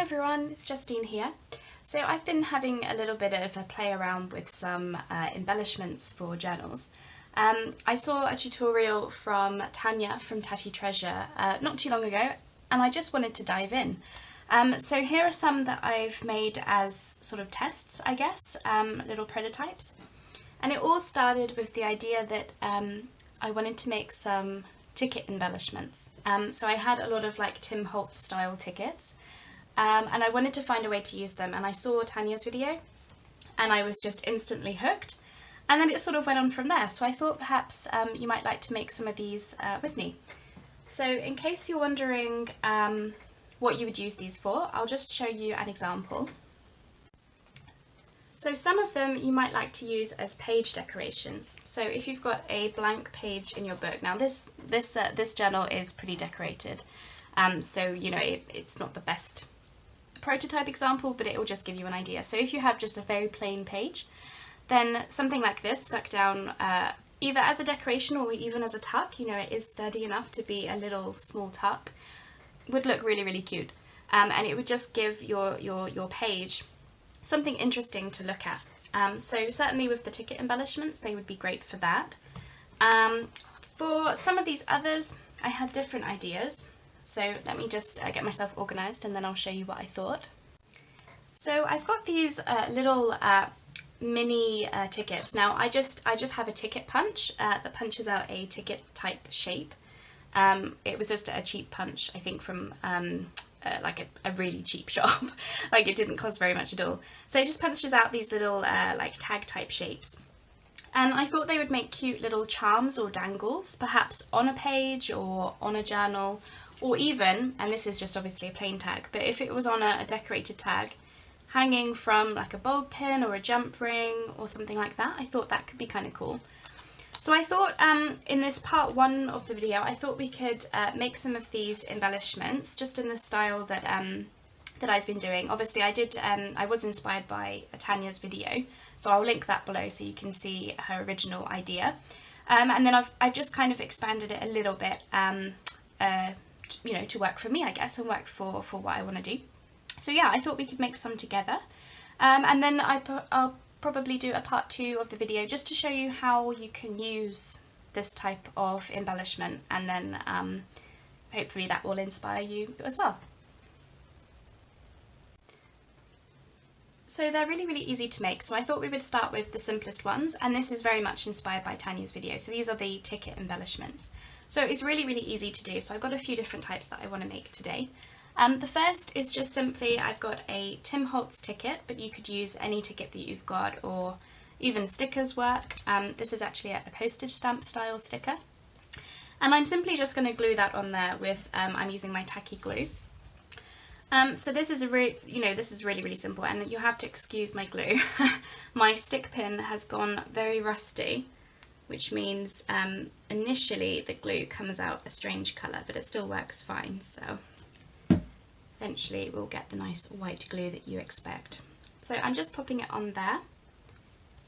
everyone, it's Justine here. So I've been having a little bit of a play around with some embellishments for journals. I saw a tutorial from Tanya from Tatty not too long ago, and I just wanted to dive in. So here are some that I've made as sort of tests, I guess, little prototypes. And it all started with the idea that I wanted to make some ticket embellishments. So I had a lot of like Tim Holtz style tickets. And I wanted to find a way to use them, and I saw Tanya's video and I was just instantly hooked, and then it sort of went on from there. So I thought perhaps you might like to make some of these with me. So in case you're wondering what you would use these for, I'll just show you an example. So some of them you might like to use as page decorations. So if you've got a blank page in your book, now this journal is pretty decorated, so you know it's not the best prototype example, but it will just give you an idea. So if you have just a very plain page, then something like this stuck down either as a decoration or even as a tuck, you know, it is sturdy enough to be a little small tuck, would look really, really cute. And it would just give your page something interesting to look at. So certainly with the ticket embellishments, they would be great for that. For some of these others, I had different ideas. So let me just get myself organised and then I'll show you what I thought. So I've got these little mini tickets. Now I just have a ticket punch that punches out a ticket type shape. It was just a cheap punch, I think, from like a really cheap shop. Like it didn't cost very much at all. So it just punches out these little like tag type shapes. And I thought they would make cute little charms or dangles, perhaps on a page or on a journal, or even, and this is just obviously a plain tag, but if it was on a decorated tag, hanging from like a bulb pin or a jump ring or something like that, I thought that could be kind of cool. So I thought in this part one of the video, I thought we could make some of these embellishments just in the style that that I've been doing. Obviously I was inspired by Tanya's video, so I'll link that below so you can see her original idea. And then I've just kind of expanded it a little bit, you know, to work for me, I guess, and work for what I want to do. So yeah, I thought we could make some together. And then I'll probably do a part 2 of the video just to show you how you can use this type of embellishment, and then hopefully that will inspire you as well. So they're really, really easy to make. So I thought we would start with the simplest ones, and this is very much inspired by Tanya's video. So these are the ticket embellishments. So it's really, really easy to do. So I've got a few different types that I want to make today. The first is just simply, I've got a Tim Holtz ticket, but you could use any ticket that you've got, or even stickers work. This is actually a postage stamp style sticker. And I'm simply just going to glue that on there with, I'm using my tacky glue. So this is this is really, really simple, and you have to excuse my glue. My stick pin has gone very rusty, which means initially the glue comes out a strange colour, but it still works fine. So eventually we'll get the nice white glue that you expect. So I'm just popping it on there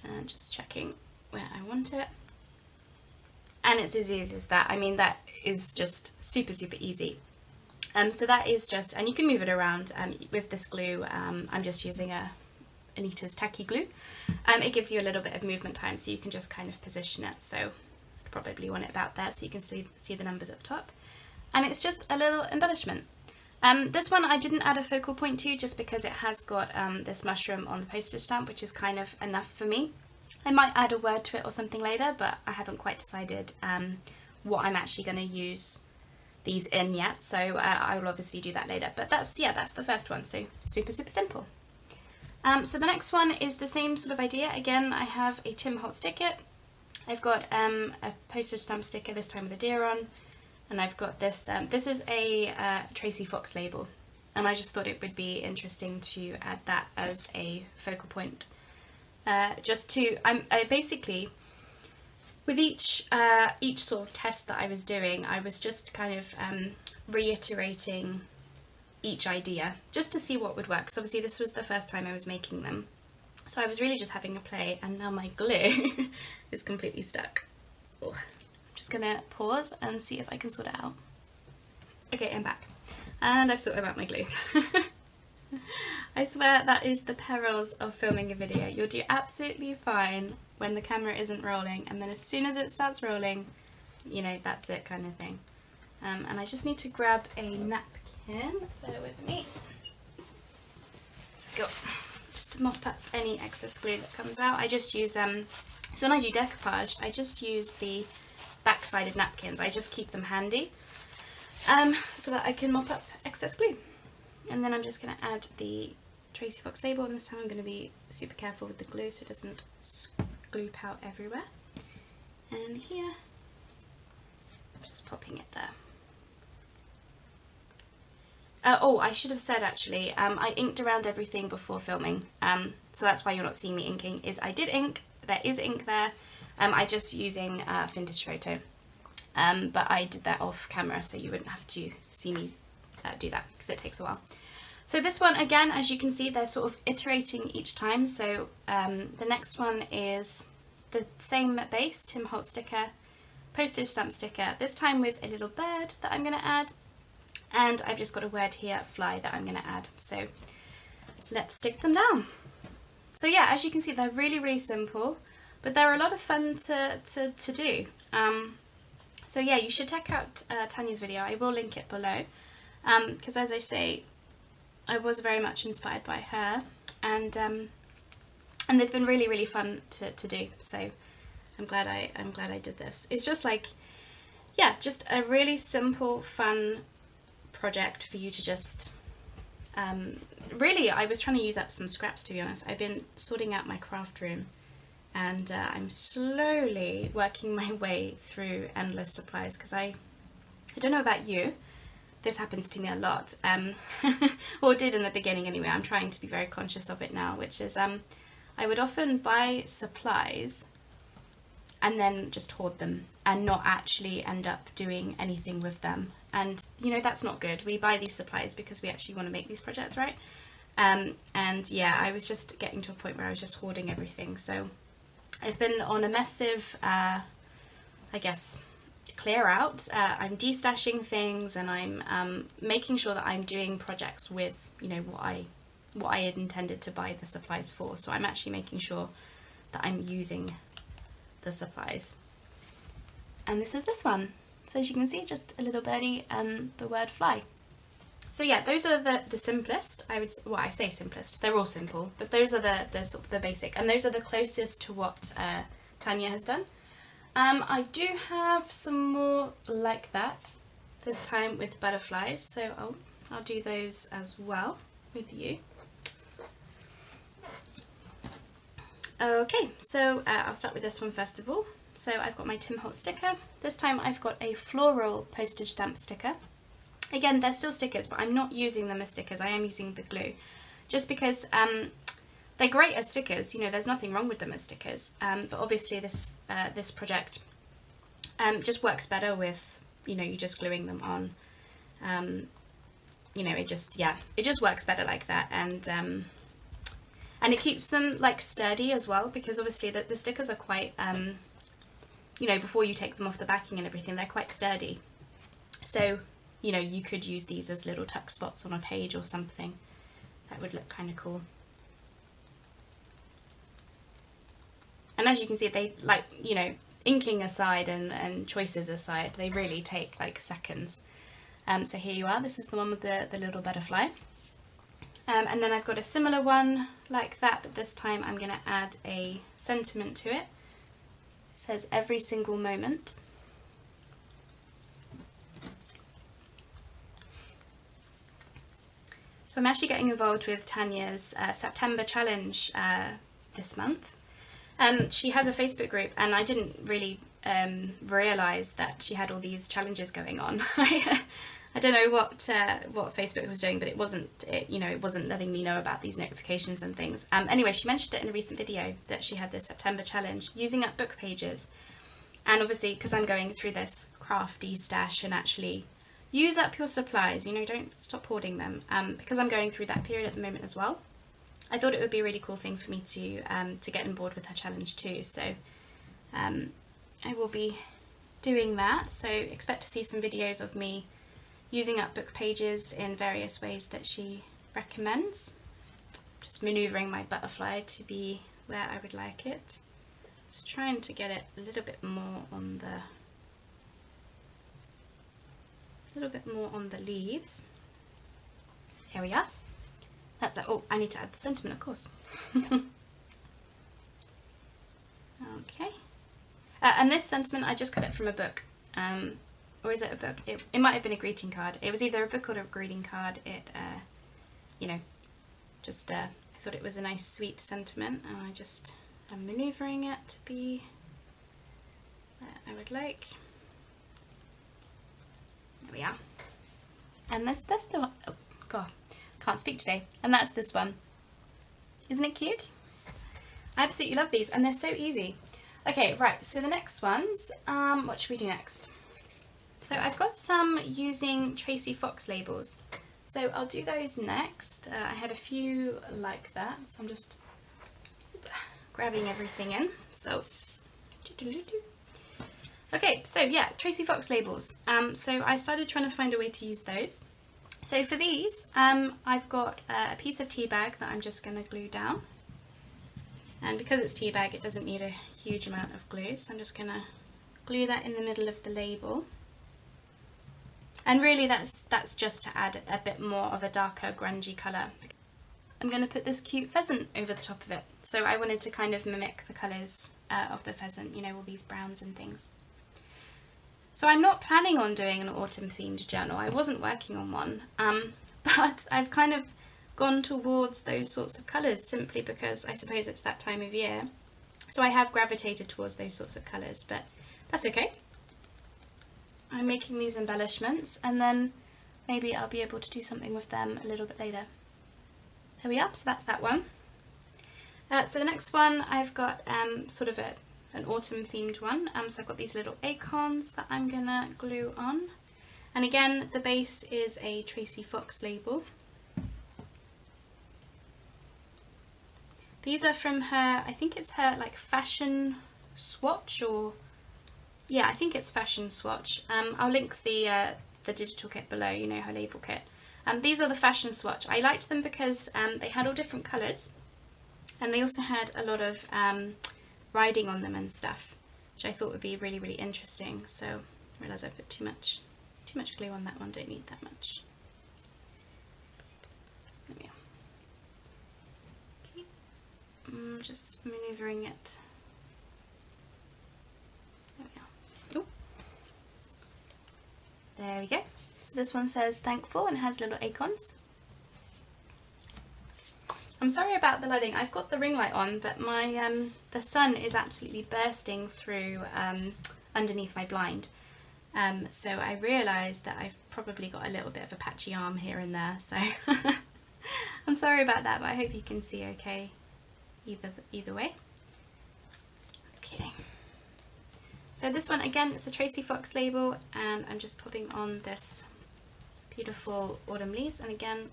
and just checking where I want it. And it's as easy as that. I mean, that is just super, super easy. So that is just, and you can move it around with this glue. I'm just using Anita's tacky glue. It gives you a little bit of movement time, so you can just kind of position it. So I'd probably want it about there so you can see the numbers at the top. And it's just a little embellishment. This one I didn't add a focal point to, just because it has got this mushroom on the postage stamp, which is kind of enough for me. I might add a word to it or something later, but I haven't quite decided what I'm actually going to use these in yet, so I will obviously do that later. But that's the first one, so super, super simple. So the next one is the same sort of idea. Again, I have a Tim Holtz ticket. I've got a postage stamp sticker, this time with a deer on, and I've got this, this is a Tracy Fox label, and I just thought it would be interesting to add that as a focal point. Just to, I basically, with each sort of test that I was doing, I was just kind of reiterating each idea just to see what would work. So obviously this was the first time I was making them, so I was really just having a play, and now my glue is completely stuck. Ugh. I'm just gonna pause and see if I can sort it out. Okay, I'm back, and I've sorted out my glue. I swear that is the perils of filming a video. You'll do absolutely fine when the camera isn't rolling, and then as soon as it starts rolling, you know, that's it kind of thing. And I just need to grab a napkin, bear with me. Go. Just to mop up any excess glue that comes out. I just use, so when I do decoupage, I just use the back-sided napkins. I just keep them handy so that I can mop up excess glue. And then I'm just going to add the Tracy Fox label, and this time I'm going to be super careful with the glue so it doesn't gloop out everywhere. And here, just popping it there. Oh, I should have said actually, I inked around everything before filming, so that's why you're not seeing me inking, is I did ink, there is ink there, I just using vintage photo, but I did that off camera so you wouldn't have to see me do that because it takes a while. So this one, again, as you can see, they're sort of iterating each time, so the next one is the same base, Tim Holtz sticker, postage stamp sticker, this time with a little bird that I'm going to add. And I've just got a word here, fly, that I'm going to add. So let's stick them down. So yeah, as you can see, they're really, really simple, but they're a lot of fun to do. So yeah, you should check out Tanya's video. I will link it below. Because as I say, I was very much inspired by her, and they've been really, really fun to do. So I'm glad I did this. It's just like, yeah, just a really simple, fun project for you to just really, I was trying to use up some scraps, to be honest. I've been sorting out my craft room, and I'm slowly working my way through endless supplies, because I don't know about you, this happens to me a lot, well, it did in the beginning anyway. I'm trying to be very conscious of it now, which is I would often buy supplies and then just hoard them and not actually end up doing anything with them. And, you know, that's not good. We buy these supplies because we actually want to make these projects, right? And yeah, I was just getting to a point where I was just hoarding everything. So I've been on a massive, I guess, clear out. I'm destashing things, and I'm making sure that I'm doing projects with, you know, what I had intended to buy the supplies for. So I'm actually making sure that I'm using the supplies. And this is this one. So as you can see, just a little birdie and the word fly. So yeah, those are the simplest. I say simplest, they're all simple, but those are the sort of the basic, and those are the closest to what Tanya has done. I do have some more like that, this time with butterflies, so I'll do those as well with you. Okay, so I'll start with this one first of all. So I've got my Tim Holtz sticker. This time I've got a floral postage stamp sticker. Again, they're still stickers, but I'm not using them as stickers. I am using the glue, just because they're great as stickers. You know, there's nothing wrong with them as stickers. But obviously this project just works better with, you know, you just gluing them on. You know, it just works better like that, and it keeps them like sturdy as well, because obviously the stickers are quite you know, before you take them off the backing and everything, they're quite sturdy. So, you know, you could use these as little tuck spots on a page or something. That would look kind of cool. And as you can see, they, like, you know, inking aside and choices aside, they really take like seconds. So here you are, this is the one with the little butterfly. And then I've got a similar one like that, but this time I'm going to add a sentiment to it. It says every single moment. So I'm actually getting involved with Tanya's September challenge this month. She has a Facebook group, and I didn't really realise that she had all these challenges going on. I don't know what Facebook was doing, but it wasn't letting me know about these notifications and things. Anyway, she mentioned it in a recent video that she had this September challenge using up book pages, and obviously because I'm going through this crafty stash and actually use up your supplies, you know, don't stop hoarding them, because I'm going through that period at the moment as well. I thought it would be a really cool thing for me to get on board with her challenge too, so I will be doing that. So expect to see some videos of me using up book pages in various ways that she recommends. Just manoeuvring my butterfly to be where I would like it. Just trying to get it a little bit more on the leaves. Here we are. That's that. Oh, I need to add the sentiment, of course. Okay. And this sentiment, I just cut it from a book. Or is it a book? It might have been a greeting card. It was either a book or a greeting card. It, you know, just I thought it was a nice, sweet sentiment, and I just am manoeuvring it to be where I would like. There we are. And that's the one. Oh God, can't speak today. And that's this one. Isn't it cute? I absolutely love these, and they're so easy. Okay, right. So the next ones. What should we do next? So I've got some using Tracy Fox labels. So I'll do those next. I had a few like that, so I'm just grabbing everything in. So, okay, so yeah, Tracy Fox labels. So I started trying to find a way to use those. So for these, I've got a piece of tea bag that I'm just going to glue down. And because it's tea bag, it doesn't need a huge amount of glue, so I'm just going to glue that in the middle of the label. And really that's just to add a bit more of a darker grungy colour. I'm going to put this cute pheasant over the top of it. So I wanted to kind of mimic the colours of the pheasant, you know, all these browns and things. So I'm not planning on doing an autumn themed journal. I wasn't working on one, but I've kind of gone towards those sorts of colours simply because I suppose it's that time of year. So I have gravitated towards those sorts of colours, but that's okay. I'm making these embellishments, and then maybe I'll be able to do something with them a little bit later. There we are, so that's that one. So the next one, I've got sort of an autumn themed one. So I've got these little acorns that I'm gonna glue on. And again, the base is a Tracy Fox label. These are from her, I think it's her like fashion swatch, or yeah, I think it's fashion swatch. I'll link the digital kit below, you know, her label kit. These are the fashion swatch. I liked them because they had all different colours, and they also had a lot of writing on them and stuff, which I thought would be really, really interesting. So I realise I put too much glue on that one. Don't need that much. There we are. Okay, I'm just manoeuvring it. There we are. Ooh. There we go. So this one says thankful and has little acorns. I'm sorry about the lighting. I've got the ring light on, but my the sun is absolutely bursting through underneath my blind. So I realised that I've probably got a little bit of a patchy arm here and there. So I'm sorry about that, but I hope you can see okay either way. Okay. So this one again, it's a Tracy Fox label, and I'm just popping on this beautiful autumn leaves, and again,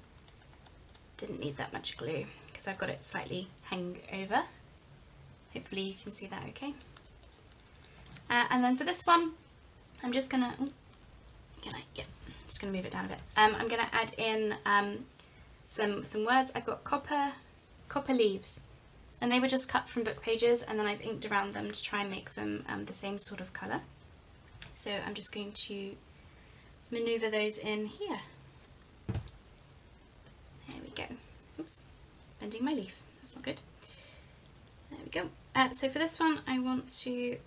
didn't need that much glue because I've got it slightly hanging over. Hopefully you can see that okay. And then for this one, I'm just gonna, just gonna move it down a bit. I'm gonna add in some words. I've got copper leaves, and they were just cut from book pages, and then I've inked around them to try and make them the same sort of colour. So I'm just going to manoeuvre those in here. There we go. Oops, bending my leaf. That's not good. There we go. So for this one, I want to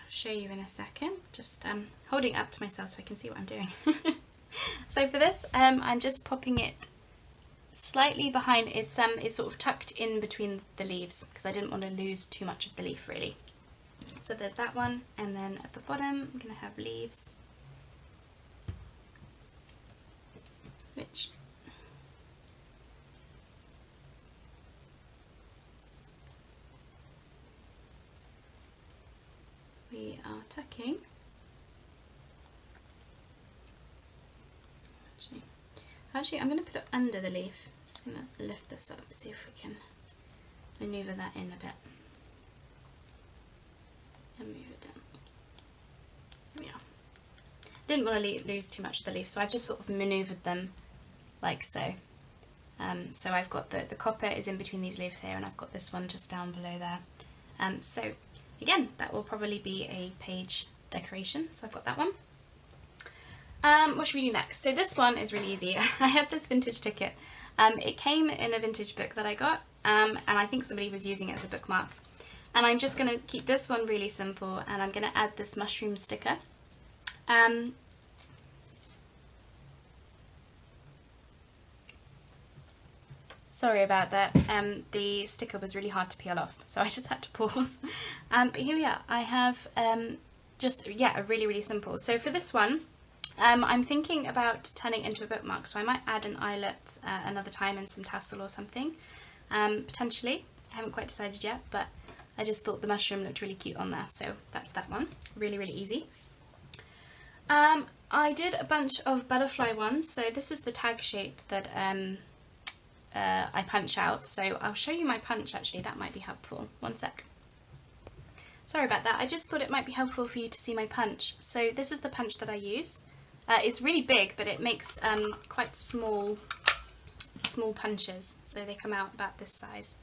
show you in a second. Just holding it up to myself so I can see what I'm doing. So for this, I'm just popping it slightly behind. It's sort of tucked in between the leaves because I didn't want to lose too much of the leaf really. So there's that one, and then at the bottom I'm going to have leaves, which we are tucking. Actually, I'm going to put it under the leaf. Just going to lift this up, see if we can manoeuvre that in a bit. And move it down. Oops. There we are. Didn't want to lose too much of the leaf, so I've just sort of manoeuvred them like so. So I've got the copper is in between these leaves here, and I've got this one just down below there. So again, that will probably be a page decoration, so I've got that one. What should we do next? So this one is really easy. I have this vintage ticket. It came in a vintage book that I got, and I think somebody was using it as a bookmark. And I'm just going to keep this one really simple, and I'm going to add this mushroom sticker. Sorry about that, the sticker was really hard to peel off, so I just had to pause. But here we are. I have just, yeah, a really simple. So for this one, I'm thinking about turning it into a bookmark, so I might add an eyelet another time and some tassel or something, potentially. I haven't quite decided yet, but I just thought the mushroom looked really cute on there, so that's that one. Really easy. I did a bunch of butterfly ones, so this is the tag shape that I punch out, so I'll show you my punch actually, that might be helpful. One sec. Sorry about that, I just thought it might be helpful for you to see my punch. So this is the punch that I use. It's really big, but it makes quite small punches, so they come out about this size.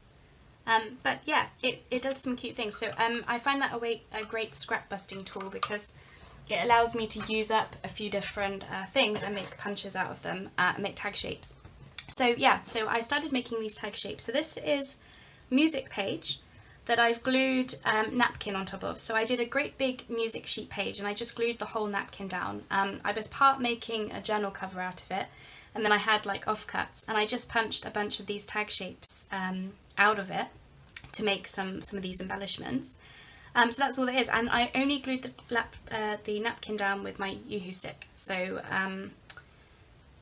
But yeah, it does some cute things. So I find that a great scrap busting tool because it allows me to use up a few different things and make punches out of them, make tag shapes. So yeah, so I started making these tag shapes. So this is music page that I've glued napkin on top of. So I did a great big music sheet page and I just glued the whole napkin down. I was part making a journal cover out of it, and then I had like offcuts, and I just punched a bunch of these tag shapes out of it to make some of these embellishments. So that's all it is, and I only glued the napkin down with my Yoo-hoo stick. So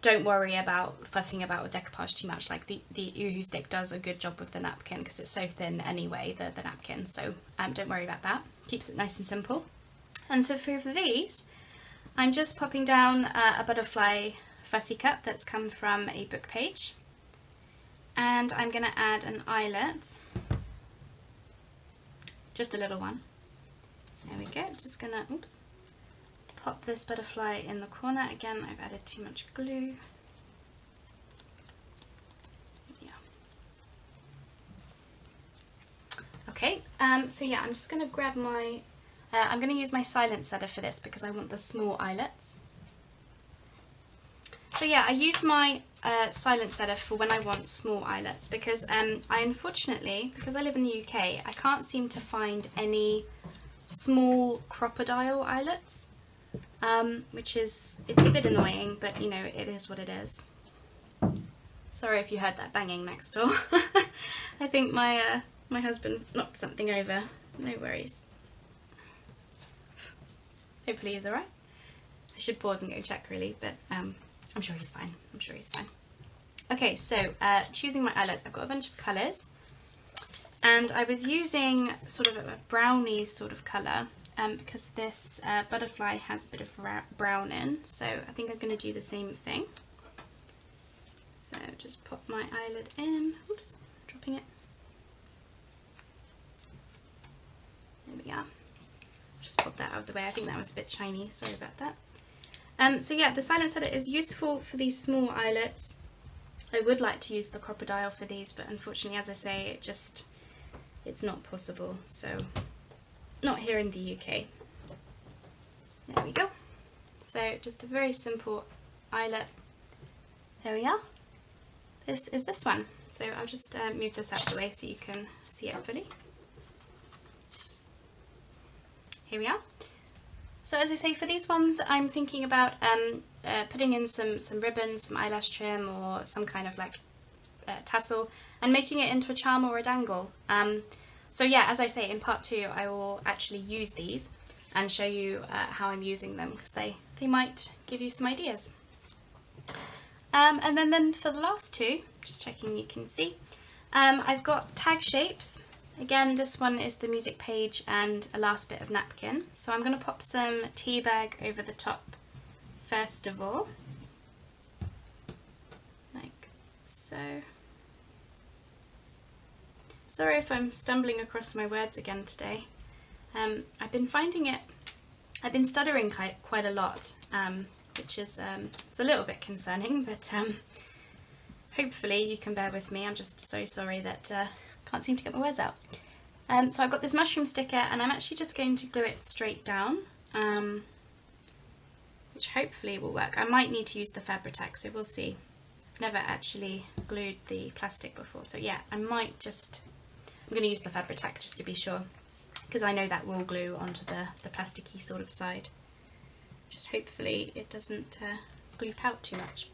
don't worry about fussing about with decoupage too much. Like the Yoo-hoo stick does a good job with the napkin because it's so thin anyway, the napkin. So don't worry about that. Keeps it nice and simple. And so for these, I'm just popping down a butterfly fussy cut that's come from a book page, and I'm going to add an eyelet, just a little one. There we go. Just going to, oops, pop this butterfly in the corner. Again, I've added too much glue. Yeah. Okay, so yeah, I'm just going to grab my, I'm going to use my silent setter for this because I want the small eyelets. So yeah, I use my silent setter for when I want small eyelets because I unfortunately, because I live in the UK, I can't seem to find any small crocodile eyelets. Which is, it's a bit annoying, but you know, it is what it is. Sorry if you heard that banging next door. I think my husband knocked something over. No worries. Hopefully he's alright. I should pause and go check really, but I'm sure he's fine. I'm sure he's fine. Okay, so choosing my eyelets, I've got a bunch of colours, and I was using sort of a brownie sort of colour. Because this butterfly has a bit of brown in, so I think I'm going to do the same thing. So just pop my eyelid in, oops, dropping it. There we are. Just pop that out of the way, I think that was a bit shiny, sorry about that. So yeah, the silent setter is useful for these small eyelets. I would like to use the crocodile for these, but unfortunately, as I say, it's not possible, so not here in the UK. There we go. So just a very simple eyelet. There we are. This is this one. So I'll just move this out of the way so you can see it fully. Here we are. So as I say, for these ones, I'm thinking about putting in some ribbons, some eyelash trim, or some kind of like tassel, and making it into a charm or a dangle. So yeah, as I say, in part 2 I will actually use these and show you how I'm using them, because they might give you some ideas. And then for the last 2, just checking you can see, I've got tag shapes. Again, this one is the music page and a last bit of napkin. So I'm going to pop some tea bag over the top first of all, like so. Sorry if I'm stumbling across my words again today. I've been stuttering quite a lot, which is it's a little bit concerning, but hopefully you can bear with me. I'm just so sorry that can't seem to get my words out. So I've got this mushroom sticker, and I'm actually just going to glue it straight down, which hopefully will work. I might need to use the Fabri-Tac, so we'll see. I've never actually glued the plastic before, so yeah, I'm going to use the Fabri-Tac just to be sure, because I know that will glue onto the plasticky sort of side. Just hopefully it doesn't gloop out too much.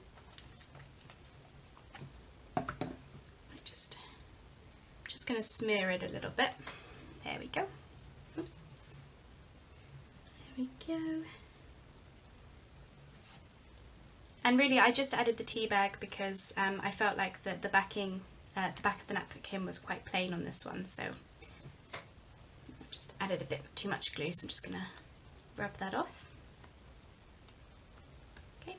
Just going to smear it a little bit. There we go. Oops. There we go. And really, I just added the tea bag because I felt like the back of the napkin was quite plain on this one, so I just added a bit too much glue, so I'm just going to rub that off. Okay.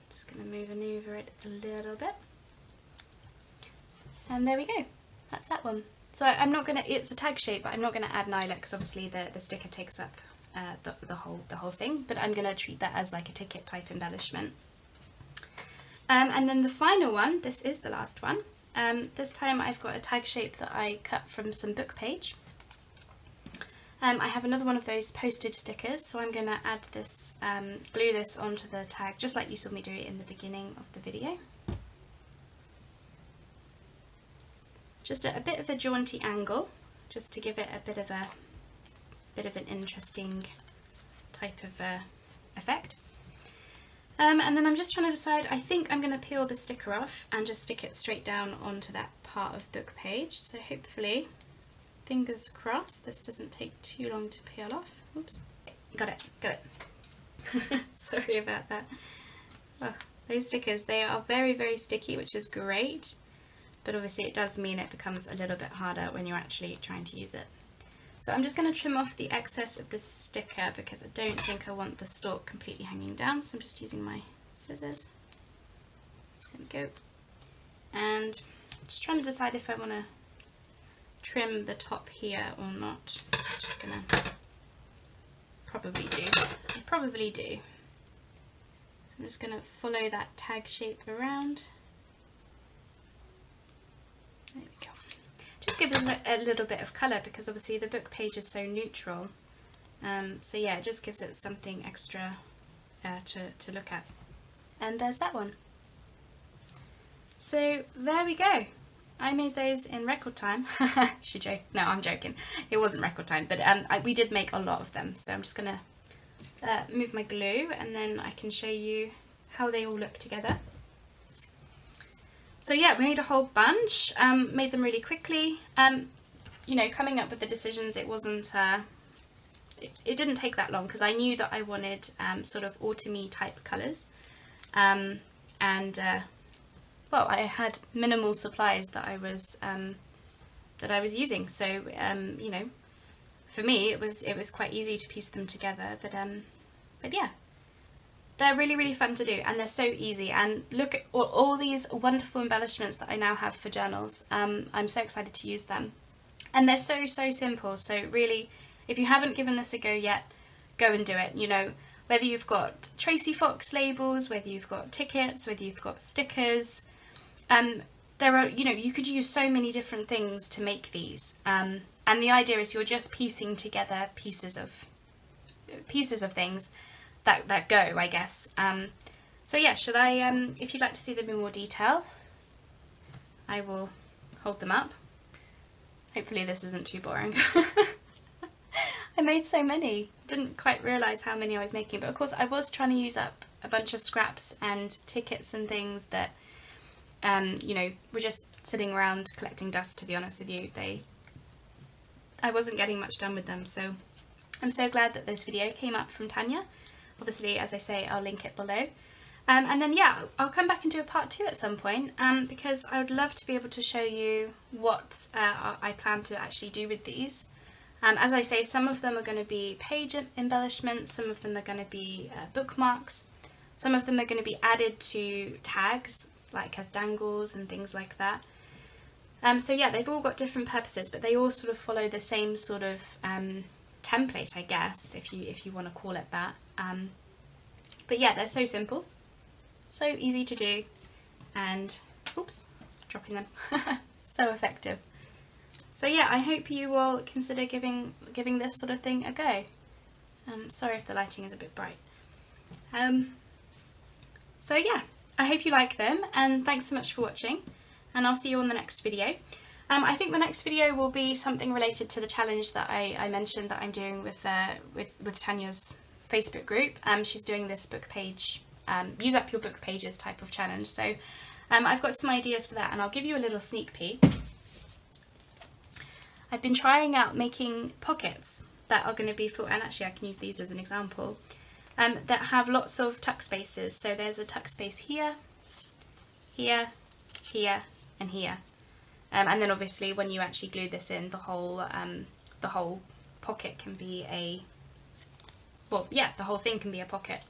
Just going to maneuver it a little bit. And there we go. That's that one. So I'm not going to, it's a tag shape, but I'm not going to add an eyelet because obviously the sticker takes up the whole thing, but I'm going to treat that as like a ticket type embellishment. And then the final one, this is the last one. This time I've got a tag shape that I cut from some book page. I have another one of those postage stickers, so I'm going to add this, glue this onto the tag, just like you saw me do it in the beginning of the video. Just at a bit of a jaunty angle, just to give it a bit of an interesting type of effect. And then I'm just trying to decide, I think I'm going to peel the sticker off and just stick it straight down onto that part of book page. So hopefully, fingers crossed, this doesn't take too long to peel off. Oops, got it. Sorry about that. Oh, those stickers, they are very, very sticky, which is great. But obviously it does mean it becomes a little bit harder when you're actually trying to use it. So I'm just going to trim off the excess of this sticker because I don't think I want the stalk completely hanging down, so I'm just using my scissors. There we go. And just trying to decide if I want to trim the top here or not. Just going to probably do. I probably do. So I'm just going to follow that tag shape around. There we go. Just give it a little bit of colour because obviously the book page is so neutral. So yeah, it just gives it something extra to look at. And there's that one. So there we go. I made those in record time. Should joke? No, I'm joking. It wasn't record time, but we did make a lot of them. So I'm just going to move my glue and then I can show you how they all look together. So yeah, we made a whole bunch, made them really quickly. You know, coming up with the decisions, it wasn't, it didn't take that long because I knew that I wanted sort of autumny type colours. Well, I had minimal supplies that I was using, so you know, for me it was quite easy to piece them together. But yeah. They're really, really fun to do and they're so easy, and look at all these wonderful embellishments that I now have for journals. I'm so excited to use them, and they're so simple. So really, if you haven't given this a go yet, go and do it. You know, whether you've got Tracy Fox labels, whether you've got tickets, whether you've got stickers, there are, you know, you could use so many different things to make these, and the idea is you're just piecing together pieces of things that go, I guess. So yeah, should I, if you'd like to see them in more detail, I will hold them up. Hopefully this isn't too boring. I made so many, didn't quite realise how many I was making, but of course I was trying to use up a bunch of scraps and tickets and things that, you know, were just sitting around collecting dust, to be honest with you. I wasn't getting much done with them, so I'm so glad that this video came up from Tanya. Obviously, as I say, I'll link it below. And then, yeah, I'll come back and do a part 2 at some point, because I would love to be able to show you what I plan to actually do with these. As I say, some of them are going to be page embellishments, some of them are going to be bookmarks, some of them are going to be added to tags, like as dangles and things like that. So yeah, they've all got different purposes, but they all sort of follow the same sort of template, I guess, if you want to call it that. But yeah, they're so simple, so easy to do, and oops, dropping them, so effective. So yeah, I hope you will consider giving this sort of thing a go. Sorry if the lighting is a bit bright. So yeah, I hope you like them, and thanks so much for watching, and I'll see you on the next video. I think the next video will be something related to the challenge that I mentioned that I'm doing with Tanya's Facebook group. She's doing this book page, use up your book pages type of challenge. So I've got some ideas for that, and I'll give you a little sneak peek. I've been trying out making pockets that are going to be full, and actually I can use these as an example, that have lots of tuck spaces. So there's a tuck space here, here, here, and here. And then obviously when you actually glue this in, the whole pocket can be a, well, yeah, the whole thing can be a pocket.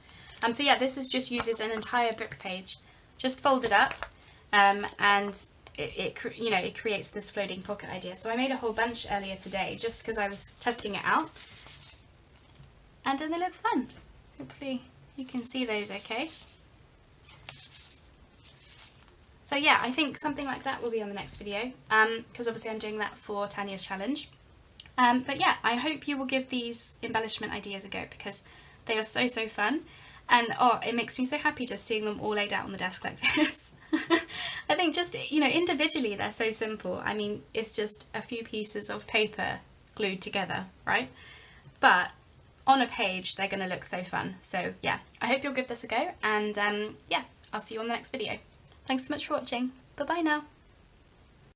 So yeah, this uses an entire book page, just folded up, and it creates this floating pocket idea. So I made a whole bunch earlier today just because I was testing it out, and they look fun. Hopefully you can see those okay. So yeah, I think something like that will be on the next video, because obviously I'm doing that for Tanya's challenge. But yeah, I hope you will give these embellishment ideas a go, because they are so fun, and oh, it makes me so happy just seeing them all laid out on the desk like this. I think just, individually they're so simple. I mean, it's just a few pieces of paper glued together, right? But on a page, they're going to look so fun. So yeah, I hope you'll give this a go, and yeah, I'll see you on the next video. Thanks so much for watching. Bye bye now.